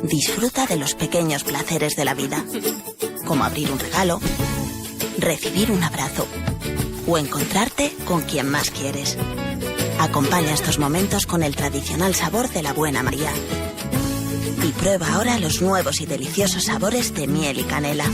Disfruta de los pequeños placeres de la vida, como abrir un regalo, recibir un abrazo o encontrarte con quien más quieres. Acompaña estos momentos con el tradicional sabor de la Buena María. Y prueba ahora los nuevos y deliciosos sabores de miel y canela.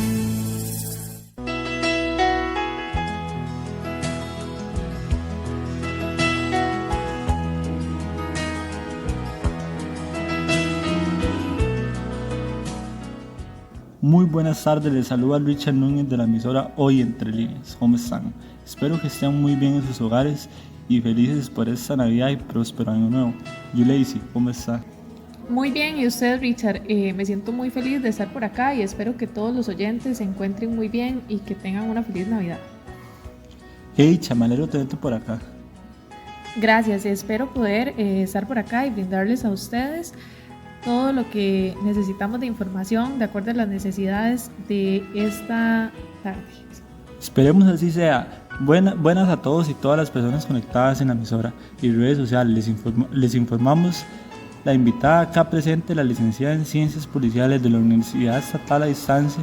Muy buenas tardes, les saluda Richard Núñez de la emisora Hoy Entre Líneas. ¿Cómo están? Espero que estén muy bien en sus hogares y felices por esta Navidad y próspero año nuevo. Yuleisi, ¿cómo está? Muy bien, ¿y usted, Richard? Me siento muy feliz de estar por acá y espero que todos los oyentes se encuentren muy bien y que tengan una feliz Navidad. Hey, chamalero, tenerte por acá. Gracias, espero poder estar por acá y brindarles a ustedes todo lo que necesitamos de información de acuerdo a las necesidades de esta tarde. Esperemos así sea. Buenas a todos y todas las personas conectadas en la emisora y redes sociales. Les informamos la invitada acá presente, la licenciada en Ciencias Policiales de la Universidad Estatal a Distancia,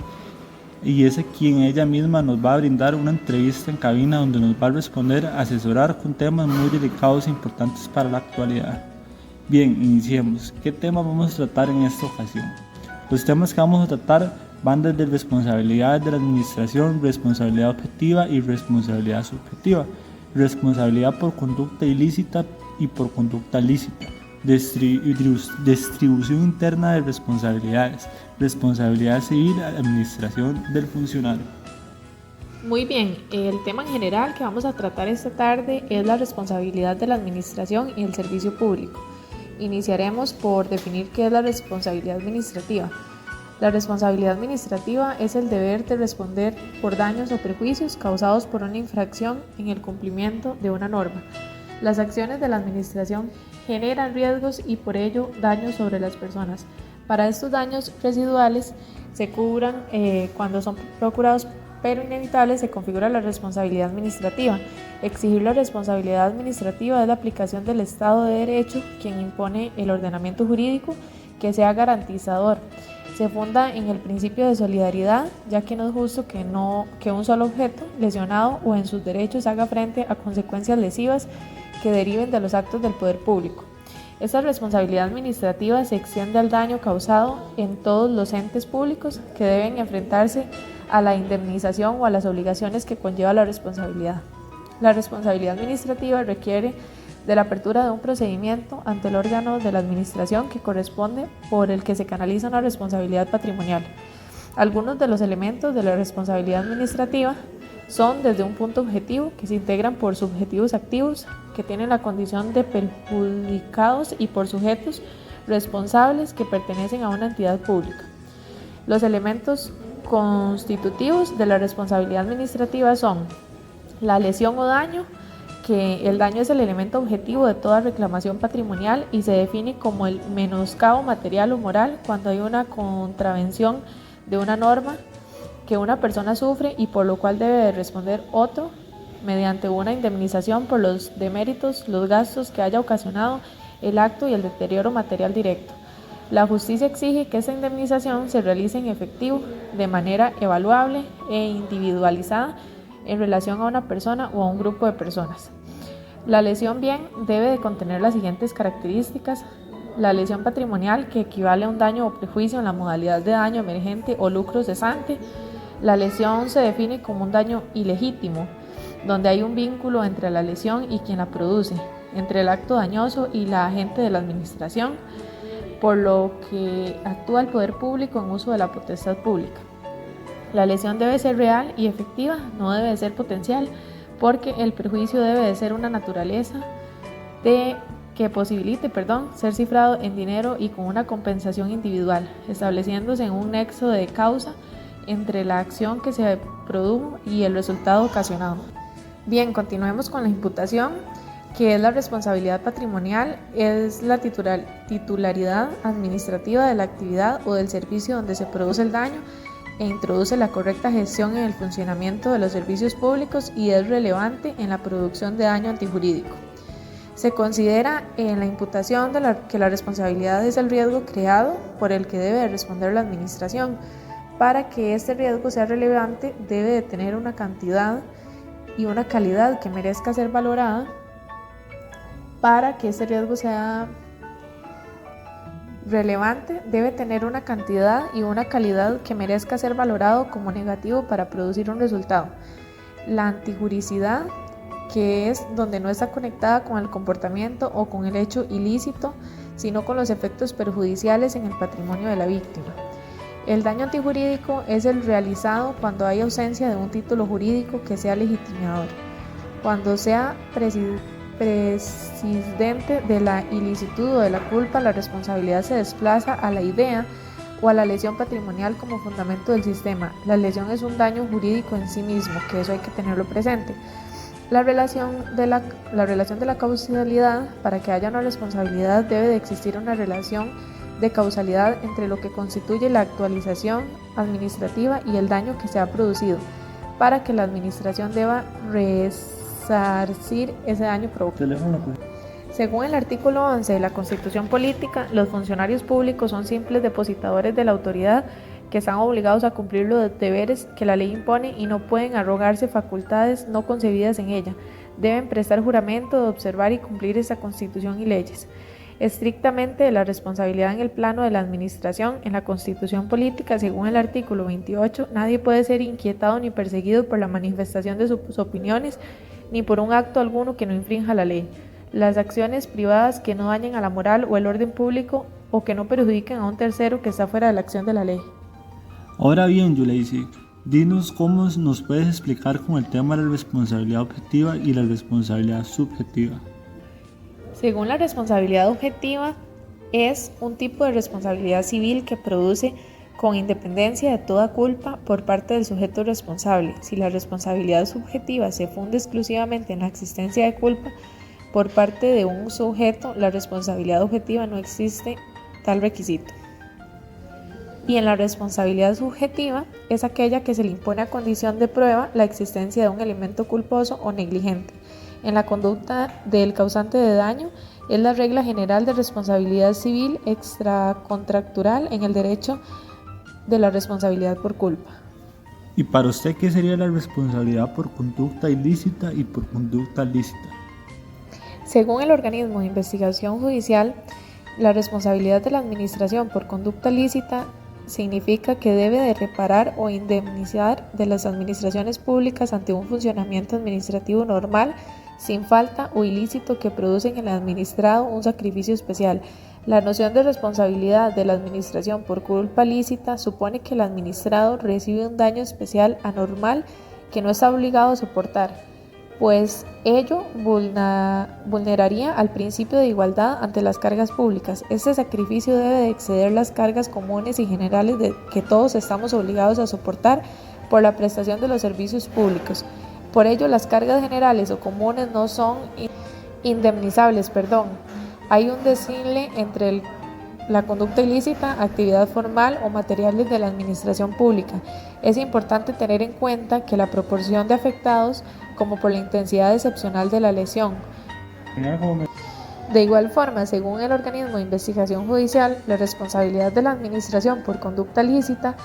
y es quien ella misma nos va a brindar una entrevista en cabina donde nos va a responder, asesorar con temas muy delicados e importantes para la actualidad. Bien, iniciemos. ¿Qué tema vamos a tratar en esta ocasión? Los temas que vamos a tratar van desde responsabilidades de la administración, responsabilidad objetiva y responsabilidad subjetiva, responsabilidad por conducta ilícita y por conducta lícita, distribución interna de responsabilidades, responsabilidad civil, administración del funcionario. Muy bien, el tema en general que vamos a tratar esta tarde es la responsabilidad de la administración y el servicio público. Iniciaremos por definir qué es la responsabilidad administrativa. La responsabilidad administrativa es el deber de responder por daños o perjuicios causados por una infracción en el cumplimiento de una norma. Las acciones de la administración generan riesgos y por ello daños sobre las personas. Para estos daños residuales se cubran cuando son procurados pero inevitables, se configura la responsabilidad administrativa. Exigir la responsabilidad administrativa es la aplicación del Estado de Derecho, quien impone el ordenamiento jurídico que sea garantizador. Se funda en el principio de solidaridad, ya que no es justo que un solo objeto lesionado o en sus derechos haga frente a consecuencias lesivas que deriven de los actos del poder público. Esta responsabilidad administrativa se extiende al daño causado en todos los entes públicos que deben enfrentarse a la indemnización o a las obligaciones que conlleva la responsabilidad. La responsabilidad administrativa requiere de la apertura de un procedimiento ante el órgano de la administración que corresponde por el que se canaliza una responsabilidad patrimonial. Algunos de los elementos de la responsabilidad administrativa son desde un punto objetivo, que se integran por subjetivos activos, que tienen la condición de perjudicados, y por sujetos responsables que pertenecen a una entidad pública. Los elementos constitutivos de la responsabilidad administrativa son la lesión o daño, que el daño es el elemento objetivo de toda reclamación patrimonial y se define como el menoscabo material o moral cuando hay una contravención de una norma que una persona sufre y por lo cual debe de responder otro mediante una indemnización por los deméritos, los gastos que haya ocasionado el acto y el deterioro material directo. La justicia exige que esa indemnización se realice en efectivo, de manera evaluable e individualizada en relación a una persona o a un grupo de personas. La lesión bien debe de contener las siguientes características. La lesión patrimonial, que equivale a un daño o prejuicio en la modalidad de daño emergente o lucro cesante. La lesión se define como un daño ilegítimo, donde hay un vínculo entre la lesión y quien la produce, entre el acto dañoso y la agente de la administración, por lo que actúa el poder público en uso de la potestad pública. La lesión debe ser real y efectiva, no debe de ser potencial, porque el perjuicio debe de ser una naturaleza que posibilite ser cifrado en dinero y con una compensación individual, estableciéndose en un nexo de causa entre la acción que se produjo y el resultado ocasionado. Bien, continuemos con la imputación, que es la responsabilidad patrimonial, es la titularidad administrativa de la actividad o del servicio donde se produce el daño e introduce la correcta gestión en el funcionamiento de los servicios públicos y es relevante en la producción de daño antijurídico. Se considera en la imputación que la responsabilidad es el riesgo creado por el que debe responder la administración. Para que este riesgo sea relevante, debe de tener una cantidad y una calidad que merezca ser valorada. Para que este riesgo sea relevante, debe tener una cantidad y una calidad que merezca ser valorado como negativo para producir un resultado. La antijuricidad, que es donde no está conectada con el comportamiento o con el hecho ilícito, sino con los efectos perjudiciales en el patrimonio de la víctima. El daño antijurídico es el realizado cuando hay ausencia de un título jurídico que sea legitimador, cuando sea presidente de la ilicitud o de la culpa, la responsabilidad se desplaza a la idea o a la lesión patrimonial como fundamento del sistema. La lesión es un daño jurídico en sí mismo, que eso hay que tenerlo presente. La relación de la causalidad, para que haya una responsabilidad debe de existir una relación de causalidad entre lo que constituye la actualización administrativa y el daño que se ha producido, para que la administración deba resarcir ese daño provocado. Según el artículo 11 de la Constitución Política, los funcionarios públicos son simples depositadores de la autoridad que están obligados a cumplir los deberes que la ley impone y no pueden arrogarse facultades no concebidas en ella. Deben prestar juramento de observar y cumplir esa Constitución y leyes. Estrictamente la responsabilidad en el plano de la administración, en la Constitución Política, según el artículo 28, nadie puede ser inquietado ni perseguido por la manifestación de sus opiniones ni por un acto alguno que no infrinja la ley. Las acciones privadas que no dañen a la moral o el orden público o que no perjudiquen a un tercero que está fuera de la acción de la ley. Ahora bien, Yuleisi, dinos cómo nos puedes explicar con el tema de la responsabilidad objetiva y la responsabilidad subjetiva. Según la responsabilidad objetiva, es un tipo de responsabilidad civil que produce con independencia de toda culpa por parte del sujeto responsable. Si la responsabilidad subjetiva se funde exclusivamente en la existencia de culpa por parte de un sujeto, la responsabilidad objetiva no existe tal requisito. Y en la responsabilidad subjetiva es aquella que se le impone a condición de prueba la existencia de un elemento culposo o negligente. En la conducta del causante de daño es la regla general de responsabilidad civil extracontractual en el derecho de la responsabilidad por culpa. ¿Y para usted qué sería la responsabilidad por conducta ilícita y por conducta lícita? Según el organismo de investigación judicial, la responsabilidad de la administración por conducta lícita significa que debe de reparar o indemnizar de las administraciones públicas ante un funcionamiento administrativo normal, sin falta o ilícito que produce en el administrado un sacrificio especial. La noción de responsabilidad de la administración por culpa lícita supone que el administrado recibe un daño especial anormal que no está obligado a soportar, pues ello vulneraría al principio de igualdad ante las cargas públicas. Este sacrificio debe de exceder las cargas comunes y generales que todos estamos obligados a soportar por la prestación de los servicios públicos. Por ello, las cargas generales o comunes no son indemnizables. Hay un deslinde entre la conducta ilícita, actividad formal o materiales de la administración pública. Es importante tener en cuenta que la proporción de afectados como por la intensidad excepcional de la lesión. De igual forma, según el organismo de investigación judicial, la responsabilidad de la administración por conducta lícita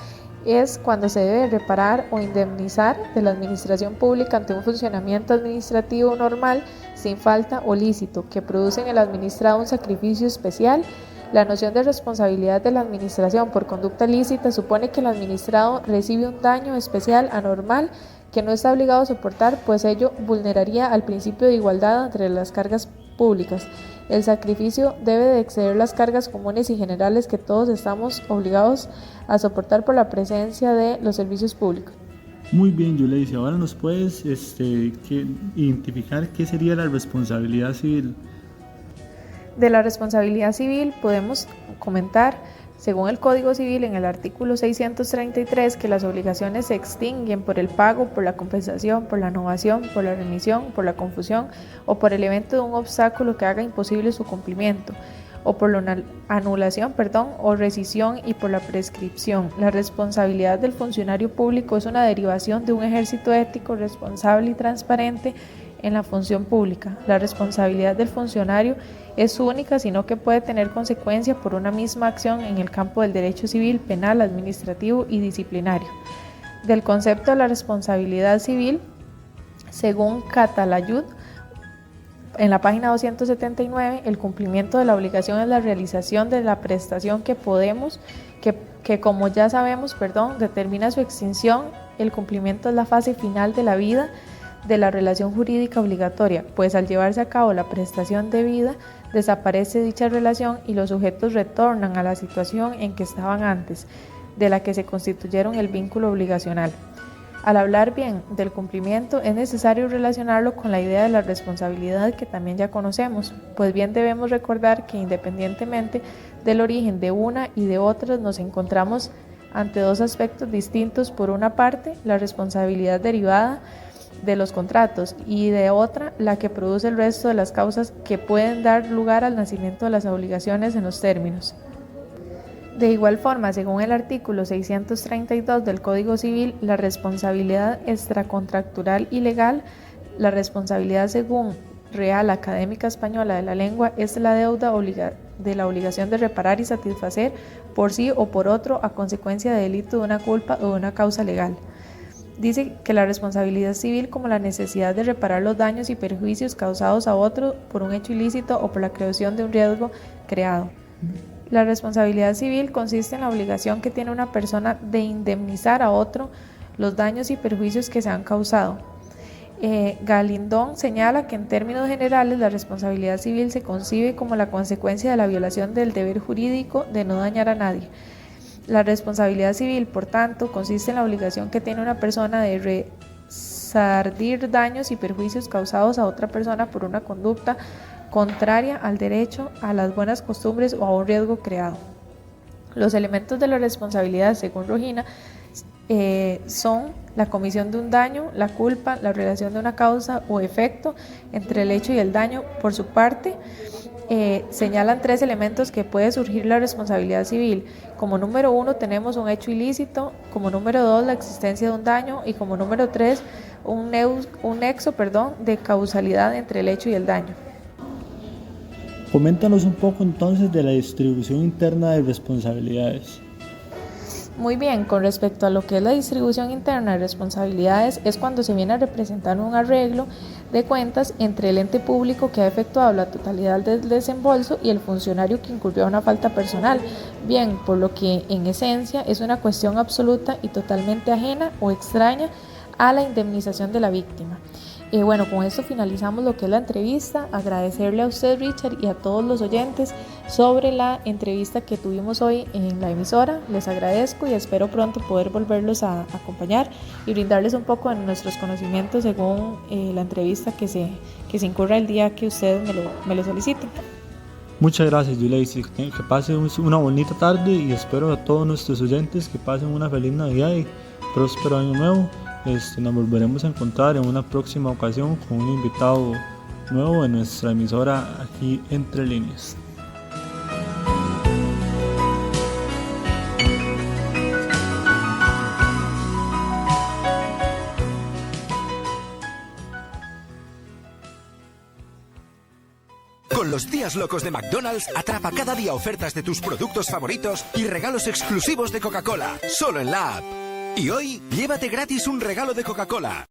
es cuando se debe reparar o indemnizar de la administración pública ante un funcionamiento administrativo normal, sin falta o lícito, que produce en el administrado un sacrificio especial. La noción de responsabilidad de la administración por conducta lícita supone que el administrado recibe un daño especial anormal que no está obligado a soportar, pues ello vulneraría al principio de igualdad entre las cargas públicas. El sacrificio debe de exceder las cargas comunes y generales que todos estamos obligados a soportar por la presencia de los servicios públicos. Muy bien, Yuleisi, ahora nos puedes identificar qué sería la responsabilidad civil. De la responsabilidad civil podemos comentar, según el Código Civil en el artículo 633, que las obligaciones se extinguen por el pago, por la compensación, por la novación, por la remisión, por la confusión o por el evento de un obstáculo que haga imposible su cumplimiento, o por la anulación, o rescisión y por la prescripción. La responsabilidad del funcionario público es una derivación de un ejercicio ético, responsable y transparente en la función pública. La responsabilidad del funcionario es única, sino que puede tener consecuencia por una misma acción en el campo del derecho civil, penal, administrativo y disciplinario. Del concepto de la responsabilidad civil, según Catalayud, en la página 279, el cumplimiento de la obligación es la realización de la prestación que como ya sabemos, determina su extinción. El cumplimiento es la fase final de la vida de la relación jurídica obligatoria, pues al llevarse a cabo la prestación debida, desaparece dicha relación y los sujetos retornan a la situación en que estaban antes, de la que se constituyeron el vínculo obligacional. Al hablar bien del cumplimiento, es necesario relacionarlo con la idea de la responsabilidad que también ya conocemos, pues bien debemos recordar que independientemente del origen de una y de otras, nos encontramos ante dos aspectos distintos. Por una parte, la responsabilidad derivada de los contratos y de otra, la que produce el resto de las causas que pueden dar lugar al nacimiento de las obligaciones en los términos. De igual forma, según el artículo 632 del Código Civil, la responsabilidad extracontractual y legal, la responsabilidad según Real Académica Española de la Lengua, es la deuda de la obligación de reparar y satisfacer por sí o por otro a consecuencia de delito, de una culpa o de una causa legal. Dice que la responsabilidad civil como la necesidad de reparar los daños y perjuicios causados a otro por un hecho ilícito o por la creación de un riesgo creado. La responsabilidad civil consiste en la obligación que tiene una persona de indemnizar a otro los daños y perjuicios que se han causado. Galindón señala que en términos generales la responsabilidad civil se concibe como la consecuencia de la violación del deber jurídico de no dañar a nadie. La responsabilidad civil, por tanto, consiste en la obligación que tiene una persona de resarcir daños y perjuicios causados a otra persona por una conducta contraria al derecho, a las buenas costumbres o a un riesgo creado. Los elementos de la responsabilidad, según Rojina, son la comisión de un daño, la culpa, la relación de una causa o efecto entre el hecho y el daño. Por su parte, señalan tres elementos que puede surgir la responsabilidad civil. Como número 1 tenemos un hecho ilícito, como número 2 la existencia de un daño y como número 3 un nexo de causalidad entre el hecho y el daño. Coméntanos un poco entonces de la distribución interna de responsabilidades. Muy bien, con respecto a lo que es la distribución interna de responsabilidades, es cuando se viene a representar un arreglo de cuentas entre el ente público que ha efectuado la totalidad del desembolso y el funcionario que incurrió a una falta personal, bien, por lo que en esencia es una cuestión absoluta y totalmente ajena o extraña a la indemnización de la víctima. Con esto finalizamos lo que es la entrevista. Agradecerle a usted, Richard, y a todos los oyentes sobre la entrevista que tuvimos hoy en la emisora. Les agradezco y espero pronto poder volverlos a acompañar y brindarles un poco de nuestros conocimientos según la entrevista que se incurra el día que ustedes me lo soliciten. Muchas gracias, Yuleisi. Que pasen una bonita tarde y espero a todos nuestros oyentes que pasen una feliz Navidad y próspero año nuevo. Nos volveremos a encontrar en una próxima ocasión con un invitado nuevo en nuestra emisora aquí Entre Líneas. Con los días locos de McDonald's, atrapa cada día ofertas de tus productos favoritos y regalos exclusivos de Coca-Cola, solo en la app. Y hoy, llévate gratis un regalo de Coca-Cola.